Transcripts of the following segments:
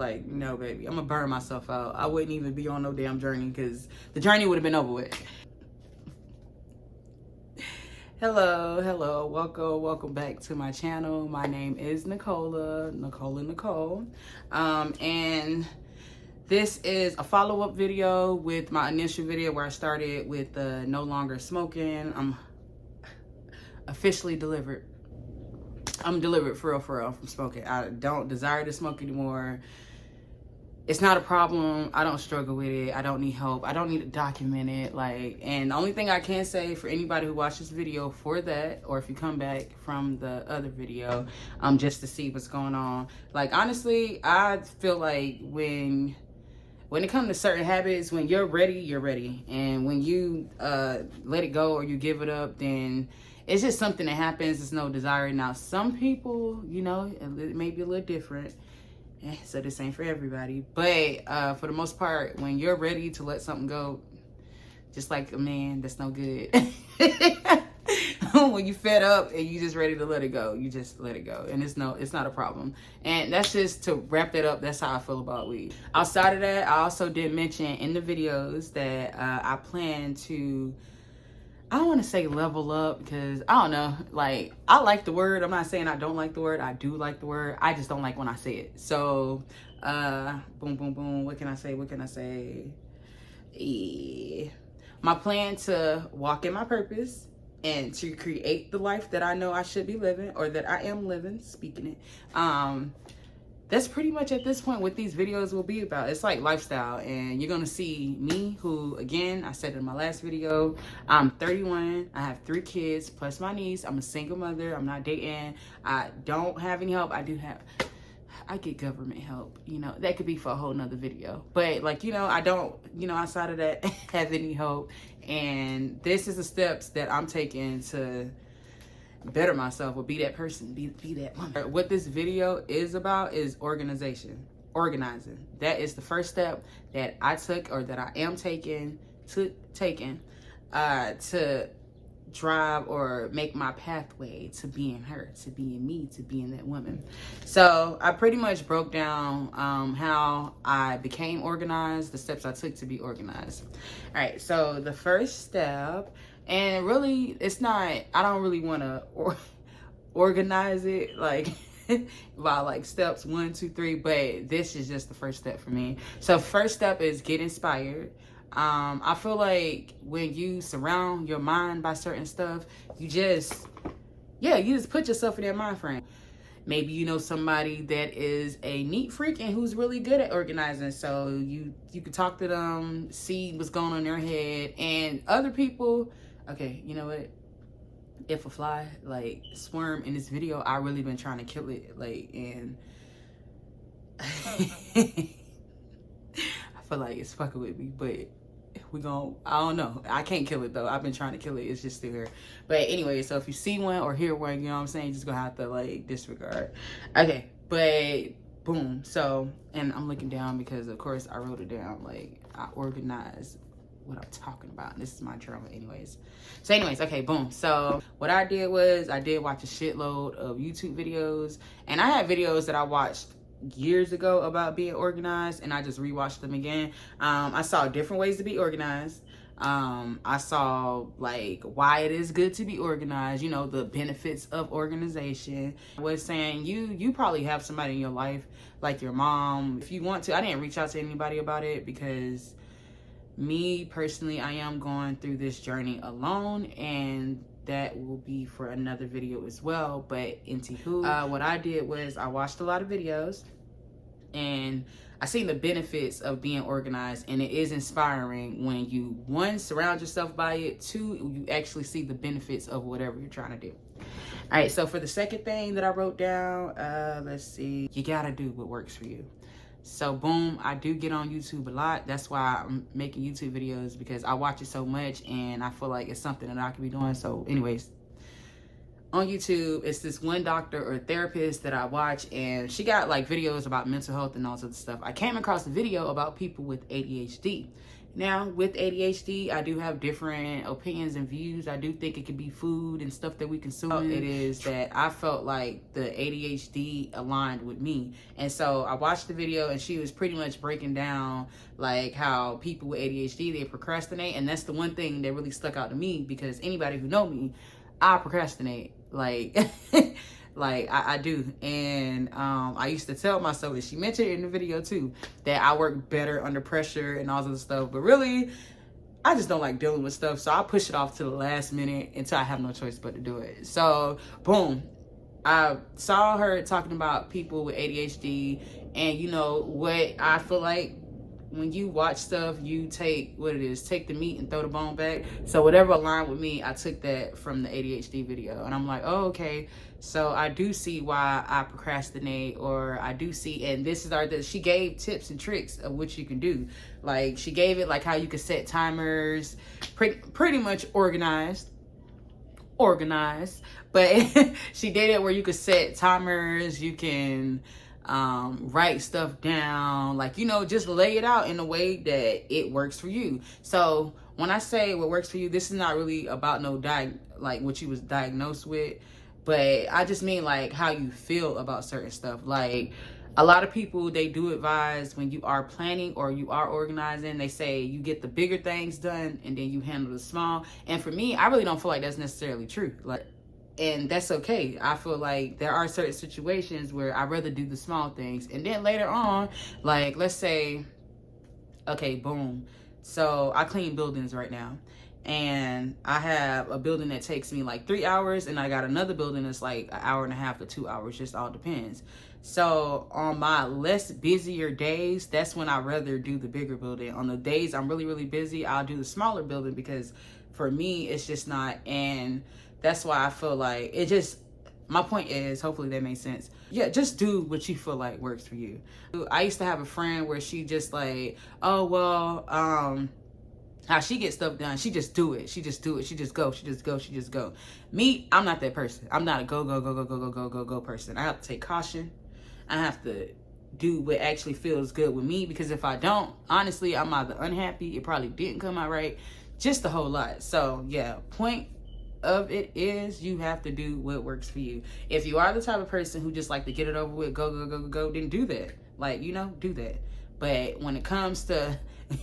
Like, no, baby, I'm gonna burn myself out. I wouldn't even be on no damn journey because the journey would have been over with. Hello, welcome back to my channel. My name is Nicola Nicole. And this is a follow-up video with my initial video where I started with no longer smoking. I'm officially delivered. I'm delivered for real from smoking. I don't desire to smoke anymore. It's not a problem. I don't struggle with it. I don't need help. I don't need to document it. And the only thing I can say for anybody who watched this video for that, or if you come back from the other video, just to see what's going on. Like, honestly, I feel like when it comes to certain habits, when you're ready, you're ready. And when you let it go or you give it up, then it's just something that happens. It's no desire. Now, some people, you know, it may be a little different. So this ain't for everybody. But for the most part, when you're ready to let something go, just like a man, that's no good. When you fed up and you just ready to let it go, you just let it go. And it's not a problem. And that's just to wrap that up. That's how I feel about weed. Outside of that, I also did mention in the videos that I plan to, I don't want to say level up because I don't know. Like, I like the word. I'm not saying I don't like the word. I do like the word. I just don't like when I say it. So, boom. What can I say? Yeah. My plan to walk in my purpose and to create the life that I know I should be living, or that I am living, speaking it. That's pretty much at this point what these videos will be about. It's like lifestyle, and you're gonna see me, who, again, I said in my last video, I'm 31, I have 3 kids, plus my niece. I'm a single mother, I'm not dating, I don't have any help. I get government help, you know, that could be for a whole nother video. But like, you know, I don't, you know, outside of that, have any help. And this is the steps that I'm taking to better myself, or be that person, be that woman. What this video is about is organizing. That is the first step that I took, or that I am taking to drive or make my pathway to being her, to being me, to being that woman. So I pretty much broke down how I became organized, the steps I took to be organized. All right, so the first step, and really, it's not, I don't really want to organize it like by like steps 1, 2, 3, but this is just the first step for me. So first step is get inspired. I feel like when you surround your mind by certain stuff, you just put yourself in that mind frame. Maybe you know somebody that is a neat freak and who's really good at organizing, so you can talk to them, see what's going on in their head. And other people, okay, you know what? If a fly like swarm in this video, I really been trying to kill it, like, and I feel like it's fucking with me, but I don't know. I can't kill it though. I've been trying to kill it. It's just still here. But anyway, so if you see one or hear one, you know what I'm saying, you're just gonna have to like disregard. Okay, but boom. So, and I'm looking down because of course I wrote it down. Like, I organized what I'm talking about. This is my journal anyways. So anyways, okay, boom. So what I did was I did watch a shitload of YouTube videos, and I had videos that I watched years ago about being organized, and I just rewatched them again. I saw different ways to be organized. I saw like why it is good to be organized, you know, the benefits of organization. I was saying you probably have somebody in your life, like your mom, if you want to. I didn't reach out to anybody about it because me personally, I am going through this journey alone, and that will be for another video as well. But anywho, what I did was I watched a lot of videos, and I seen the benefits of being organized, and it is inspiring when you, 1, surround yourself by it, 2, you actually see the benefits of whatever you're trying to do. All right, so for the second thing that I wrote down, let's see, you gotta do what works for you. So boom, I do get on YouTube a lot. That's why I'm making YouTube videos, because I watch it so much and I feel like it's something that I could be doing. So anyways, on YouTube, it's this one doctor or therapist that I watch, and she got like videos about mental health and all sorts of stuff. I came across a video about people with ADHD, Now, with ADHD, I do have different opinions and views. I do think it could be food and stuff that we consume. It is that I felt like the ADHD aligned with me. And so I watched the video, and she was pretty much breaking down like how people with ADHD, they procrastinate. And that's the one thing that really stuck out to me, because anybody who know me, I procrastinate. Like, like I do. And I used to tell myself, and she mentioned it in the video too, that I work better under pressure and all this stuff. But really, I just don't like dealing with stuff. So I push it off to the last minute until I have no choice but to do it. So boom, I saw her talking about people with ADHD. And you know what I feel like, when you watch stuff, you take what it is, take the meat and throw the bone back. So whatever aligned with me, I took that from the ADHD video. And I'm like, oh, okay. So I do see why I procrastinate, or I do see, and this is she gave tips and tricks of what you can do. Like, she gave it like how you could set timers, pretty much organized, but she did it where you could set timers, you can write stuff down, like, you know, just lay it out in a way that it works for you. So when I say what works for you, this is not really about like what you was diagnosed with, but I just mean like how you feel about certain stuff. Like, a lot of people, they do advise when you are planning or you are organizing, they say you get the bigger things done and then you handle the small. And for me, I really don't feel like that's necessarily true. Like, and that's okay. I feel like there are certain situations where I'd rather do the small things. And then later on, like, let's say, okay, boom. So I clean buildings right now. And I have a building that takes me like 3 hours. And I got another building that's like an hour and a half to 2 hours. Just all depends. So on my less busier days, that's when I'd rather do the bigger building. On the days I'm really, really busy, I'll do the smaller building, because for me, it's just not. And that's why I feel like it just, my point is, hopefully that makes sense. Yeah, just do what you feel like works for you. I used to have a friend where she just like, oh, well, how she gets stuff done, she just do it. She just do it. She just go. She just go. She just go. Me, I'm not that person. I'm not a go person. I have to take caution. I have to do what actually feels good with me, because if I don't, honestly, I'm either unhappy, it probably didn't come out right, just a whole lot. So yeah, point of it is you have to do what works for you. If you are the type of person who just like to get it over with, go, then do that. Like, you know, do that. But when it comes to,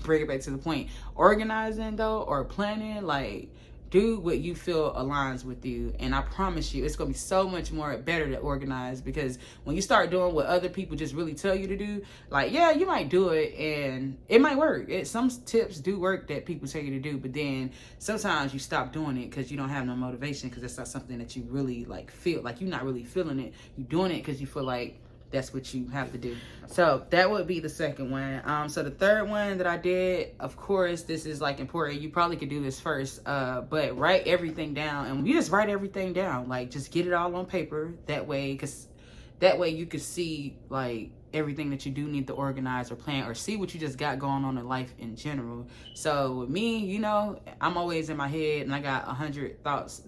bring it back to the point, organizing though, or planning, like, do what you feel aligns with you. And I promise you, it's going to be so much more better to organize, because when you start doing what other people just really tell you to do, like, yeah, you might do it and it might work. Some tips do work that people tell you to do, but then sometimes you stop doing it because you don't have no motivation, because it's not something that you really like feel, like you're not really feeling it. You're doing it because you feel like that's what you have to do. So that would be the second one. So the third one that I did, of course, this is like important. You probably could do this first, but write everything down. And you just write everything down, like just get it all on paper. That way, because that way you could see like everything that you do need to organize or plan, or see what you just got going on in life in general. So with me, you know, I'm always in my head and I got 100 thoughts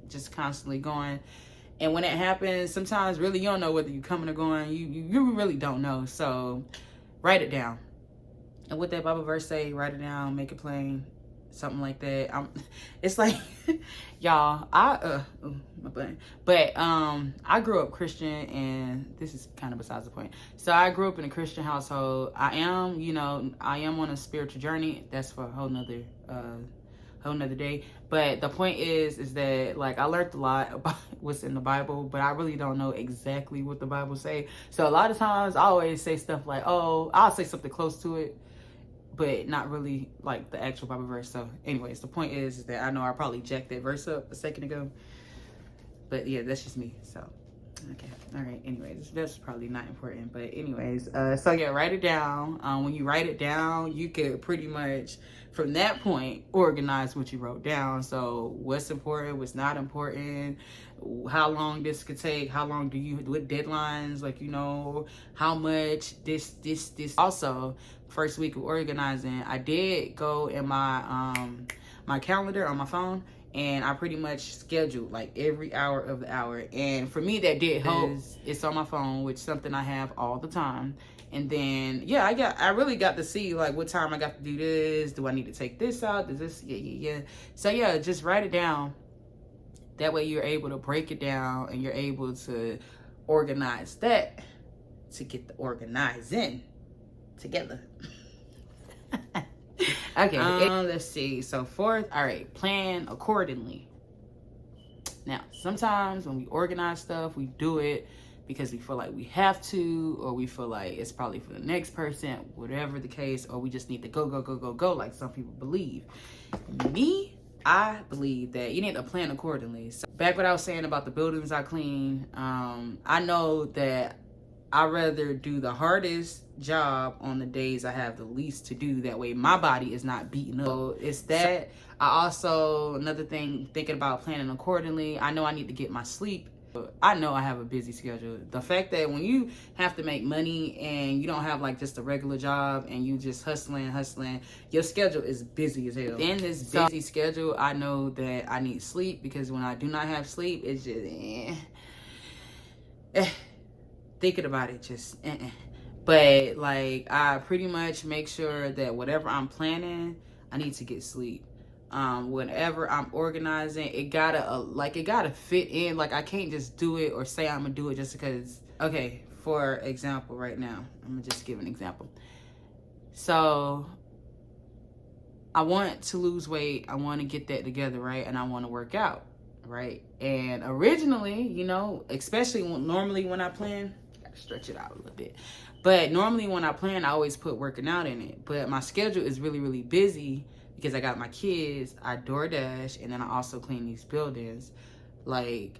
just constantly going. And when it happens, sometimes really you don't know whether you're coming or going. You really don't know. So write it down. And what that Bible verse say, write it down, make it plain, something like that. It's like, y'all, I grew up Christian, and this is kind of besides the point. So I grew up in a Christian household. I am on a spiritual journey. That's for a whole nother day. But the point is that, like, I learned a lot about what's in the Bible, but I really don't know exactly what the Bible say. So a lot of times I always say stuff like, oh, I'll say something close to it, but not really like the actual Bible verse. So anyways, the point is that I know I probably jacked that verse up a second ago, but yeah, that's just me. So okay, all right, anyways, that's probably not important, but anyways, so yeah, write it down. When you write it down, you could pretty much from that point organize what you wrote down. So what's important, what's not important, how long this could take, how long do you, with deadlines, like, you know, how much this. Also, first week of organizing, I did go in my my calendar on my phone, and I pretty much scheduled like every hour of the hour. And for me, that did help. It's on my phone, which is something I have all the time. And then, yeah, I really got to see like what time I got to do this. Do I need to take this out? Does this, yeah. So yeah, just write it down. That way you're able to break it down and you're able to organize that to get the organizing together. Okay, let's see. So fourth, all right, plan accordingly. Now, sometimes when we organize stuff, we do it because we feel like we have to, or we feel like it's probably for the next person, whatever the case, or we just need to go, like some people believe. Me, I believe that you need to plan accordingly. So back what I was saying about the buildings I clean, I know that I'd rather do the hardest job on the days I have the least to do. That way my body is not beaten up. So it's that. I also, another thing, thinking about planning accordingly, I know I need to get my sleep. I know I have a busy schedule. The fact that when you have to make money and you don't have like just a regular job and you just hustling, your schedule is busy as hell. In this busy schedule, I know that I need sleep, because when I do not have sleep, it's just thinking about it, just But like, I pretty much make sure that whatever I'm planning, I need to get sleep. Whenever I'm organizing, it gotta fit in. Like, I can't just do it or say I'm gonna do it just because. Okay, for example, right now, I'm gonna just give an example. So I want to lose weight, I want to get that together, right? And I want to work out, right? And originally, you know, especially normally when I plan, gotta stretch it out a little bit, but normally when I plan, I always put working out in it. But my schedule is really busy because I got my kids, I DoorDash, and then I also clean these buildings. Like,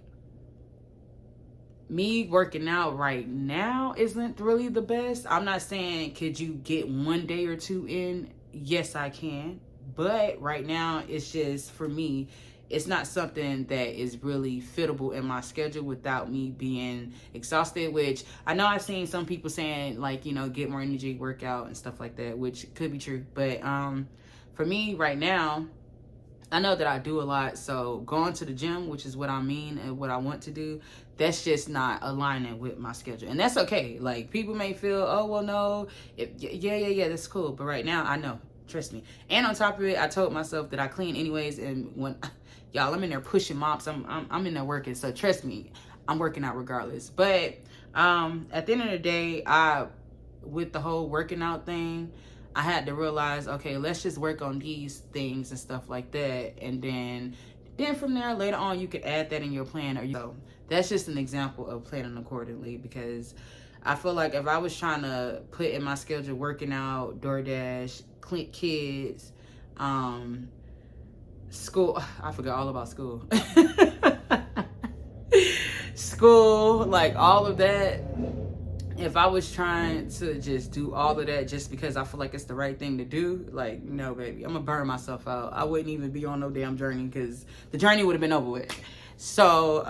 me working out right now isn't really the best. I'm not saying could you get 1 day or 2 in? Yes, I can. But right now, it's just, for me, it's not something that is really fittable in my schedule without me being exhausted, which I know I've seen some people saying, like, you know, get more energy, work out and stuff like that, which could be true. But for me right now, I know that I do a lot, so going to the gym, which is what I mean and what I want to do, that's just not aligning with my schedule. And that's okay. Like, people may feel, oh, well, no, yeah, that's cool. But right now, I know, trust me. And on top of it, I told myself that I clean anyways. And when, y'all, I'm in there pushing mops, I'm in there working. So trust me, I'm working out regardless. But at the end of the day, with the whole working out thing, I had to realize, okay, let's just work on these things and stuff like that. And then from there, later on, you could add that in your plan. So that's just an example of planning accordingly, because I feel like if I was trying to put in my schedule working out, DoorDash, kids, school, I forgot all about school. School, like all of that. If I was trying to just do all of that just because I feel like it's the right thing to do, like, no, baby, I'm gonna burn myself out. I wouldn't even be on no damn journey, because the journey would have been over with. So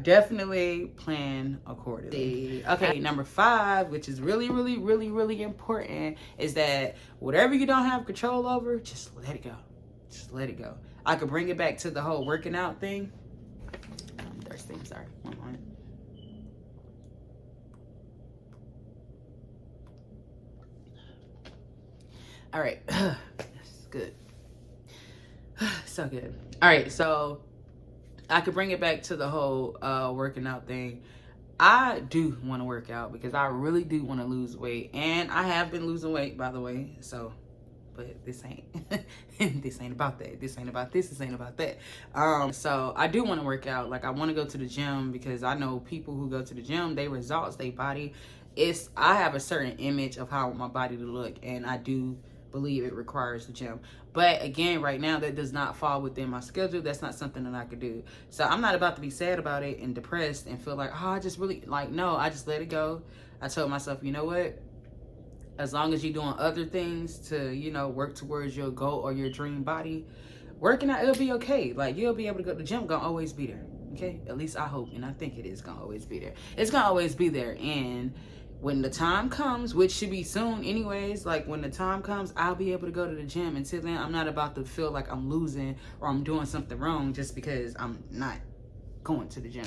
definitely plan accordingly. Okay, number 5, which is really important, is that whatever you don't have control over, just let it go. Just let it go. I could bring it back to the whole working out thing. I'm thirsty, I'm sorry. One moment. All right, that's good. So good. All right, so I could bring it back to the whole working out thing. I do want to work out because I really do want to lose weight, and I have been losing weight, by the way. So, but this ain't this ain't about that. This ain't about this. This ain't about that. So I do want to work out. Like, I want to go to the gym because I know people who go to the gym, they results, they body. I have a certain image of how I want my body to look, and I do believe it requires the gym. But again, right now, that does not fall within my schedule. That's not something that I could do. So I'm not about to be sad about it and depressed and feel like, oh, I just really, like, no, I just let it go. I told myself, you know what? As long as you're doing other things to, you know, work towards your goal or your dream body, working out, it'll be okay. Like, you'll be able to go to the gym, gonna always be there. Okay? At least I hope, and I think it is gonna always be there. It's gonna always be there. And when the time comes, which should be soon anyways, like when the time comes, I'll be able to go to the gym. Until then, I'm not about to feel like I'm losing or I'm doing something wrong just because I'm not going to the gym.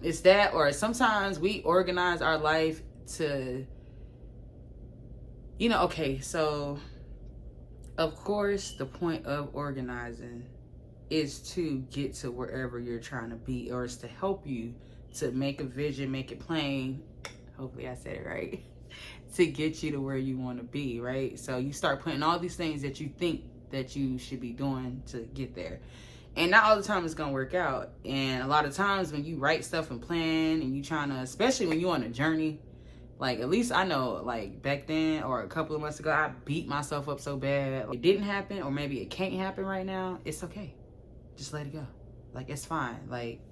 It's that, or sometimes we organize our life to You know, okay, so of course the point of organizing is to get to wherever you're trying to be, or is to help you to make a vision, make it plain. Hopefully I said it right. To get you to where you want to be, right? So you start putting all these things that you think that you should be doing to get there. And not all the time it's gonna work out. And a lot of times when you write stuff and plan and you trying to, especially when you're on a journey, like at least I know, like back then or a couple of months ago, I beat myself up so bad. Like, it didn't happen, or maybe it can't happen right now. It's okay. Just let it go. Like, it's fine. Like,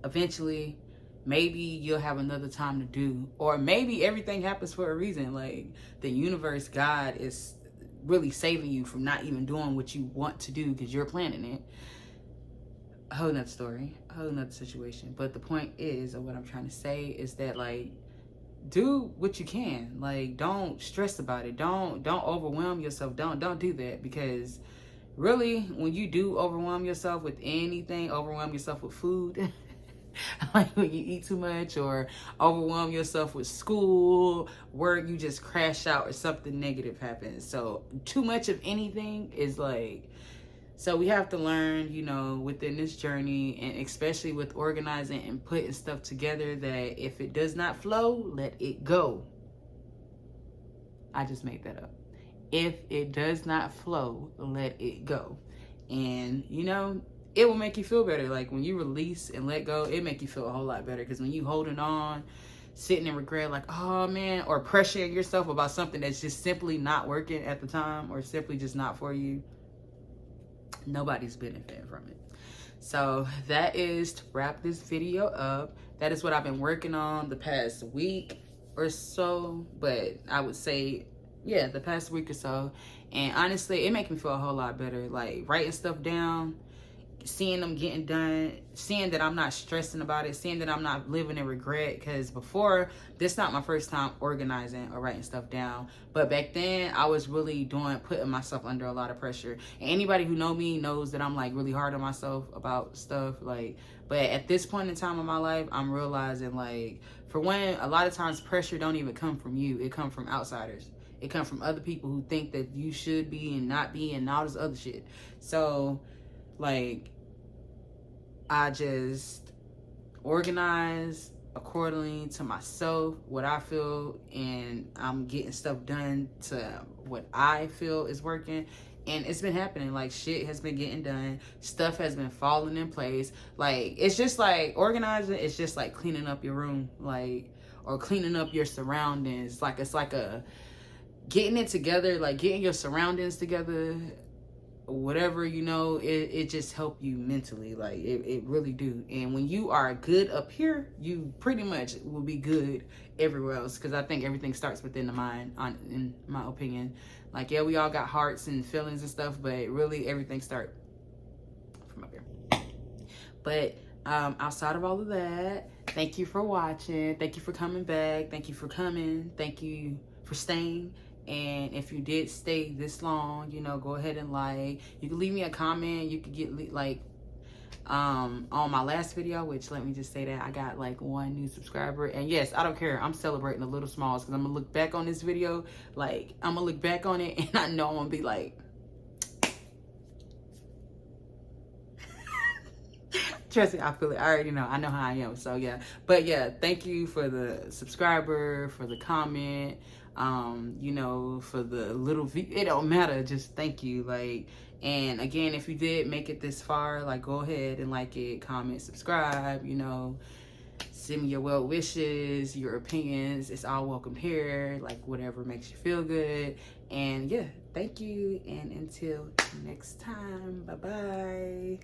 eventually, maybe you'll have another time to do, or maybe everything happens for a reason. Like, the universe, God is really saving you from not even doing what you want to do because you're planning it. A whole nother story, a whole nother situation. But the point is, or what I'm trying to say is that, like, do what you can. Like, don't stress about it. Don't overwhelm yourself. Don't do that, because really, when you do overwhelm yourself with anything, overwhelm yourself with food, like when you eat too much, or overwhelm yourself with school, work, you just crash out or something negative happens. So too much of anything is like, so we have to learn, you know, within this journey, and especially with organizing and putting stuff together, that if it does not flow, let it go. I just made that up. If it does not flow, let it go. And, you know, it will make you feel better. Like, when you release and let go, it make you feel a whole lot better. Because when you holding on, sitting in regret, like, oh man, or pressuring yourself about something that's just simply not working at the time, or simply just not for you, nobody's benefiting from it. So that is to wrap this video up. That is what I've been working on the past week or so. But I would say, yeah, the past week or so. And honestly, it makes me feel a whole lot better. Like, writing stuff down, seeing them getting done, seeing that I'm not stressing about it, seeing that I'm not living in regret. Because before, this not my first time organizing or writing stuff down, but back then I was really putting myself under a lot of pressure. And anybody who know me knows that I'm like really hard on myself about stuff. Like, but at this point in time in my life, I'm realizing, like, for one, a lot of times pressure don't even come from you. It comes from outsiders. It comes from other people who think that you should be and not be and all this other shit. So, like, I just organize accordingly to myself, what I feel, and I'm getting stuff done to what I feel is working. And it's been happening. Like, shit has been getting done. Stuff has been falling in place. Like, it's just like organizing. It's just like cleaning up your room, like, or cleaning up your surroundings. Like, it's like a getting it together, like getting your surroundings together, whatever, you know, it just help you mentally. Like, it really do. And when you are good up here, you pretty much will be good everywhere else, because I think everything starts within the mind, in my opinion. Like, yeah, we all got hearts and feelings and stuff, but really everything starts from up here. But outside of all of that, thank you for watching. Thank you for coming back. Thank you for coming. Thank you for staying. And if you did stay this long, you know, go ahead and like. You can leave me a comment. You could get like on my last video, which, let me just say that I got like 1 new subscriber. And yes, I don't care. I'm celebrating the little smalls, because I'm gonna look back on this video. Like, I'm gonna look back on it and I know I'm gonna be like, trust me, I feel it. I already know. I know how I am. So yeah. But yeah, thank you for the subscriber, for the comment, you know, for the little view. It don't matter. Just thank you. Like, and again, if you did make it this far, like, go ahead and like it, comment, subscribe, you know, send me your well wishes, your opinions. It's all welcome here. Like, whatever makes you feel good. And yeah, thank you. And until next time, bye-bye.